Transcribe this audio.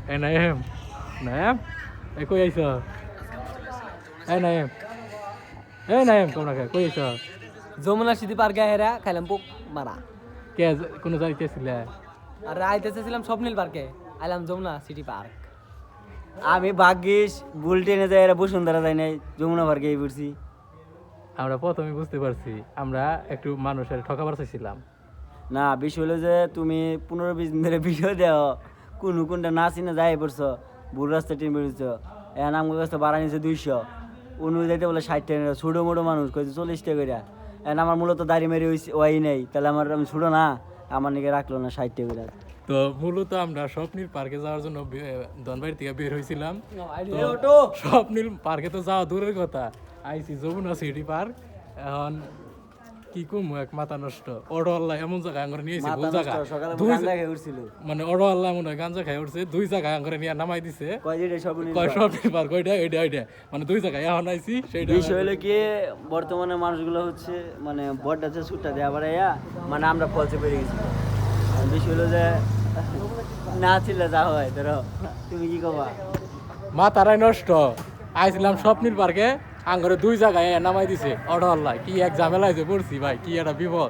নাইম নাইম কই আইছ নাইম কোন কই আইছ যমুনা সিটি পার্কে হেরা খাইলাম পোক মারা কে কোন যাইতেছিলে আর আইতেছিলাম স্বপ্নিল পার্কে আইলাম যমুনা সিটি পার্ক। আমি ভাগ্যিস বুল ট্রেনে যাই এরা বসুন্ধরা যাই নাই যমুনা পার্কে পড়ছি। আমরা প্রথমে বুঝতে পারছি আমরা একটু মানুষের ঠকাবার চাইছিলাম। না বিষয় হলো যে তুমি 15-20 দিন ধরে ভিডিও দেও কোনটা না চিনে যাই পড়ছো ভুল রাস্তা ট্রেন বেরোচ্ছ এখন আমার কাছে ভাড়া নিচ্ছে 200 অন্য যাইতে বলে 60 টাকা ছোটো মোটো মানুষ কইছে 40 টাকা করে এখন আমার মূলত দাড়ি মেরে ওই নেই তাহলে আমি ছোটো না আমার নিকে রাখলো না 60 টাকা করে। তো মূলত আমরা স্বপ্নিল পার্কে যাওয়ার জন্য ধনবাড়ি থেকে বের হয়েছিলাম। স্বপ্নিল পার্কে তো যাওয়া দূরের কথা, আইসি যমুনা সিটি পার্ক। এখন কি কম এক মাথা নষ্ট অটোয়াল্লা এমন জায়গায় আঙ্গরে নিয়েছে ভুল জায়গা মানে অটোয়াল্লা এমন গাঞ্জা খাই উঠছে 2 জায়গায় আঙ্গরে নিয়ে নামাই দিছে কয় স্বপ্নিল পার্ক ওইটা মানে 2 জায়গায় এখন আইসি সেইটা। বিষয় হলো কি বর্তমানে মানুষগুলো হচ্ছে মানে বড় আছে সুটটা দেয়া আবার মানে আমরা পৌঁছে পেরে গেছি। বিষয় হলো যে না ছিল যা হয় ধরো তুমি কি কবা মাথারাই নষ্ট। আইছিলাম স্বপ্নিল পার্কে আঙ্গরে 2 জায়গায় নামাই দিছে অটোয়াল্লা, কি এক ঝামেলা হয়েছে পড়ছি ভাই, কি একটা বিপদ।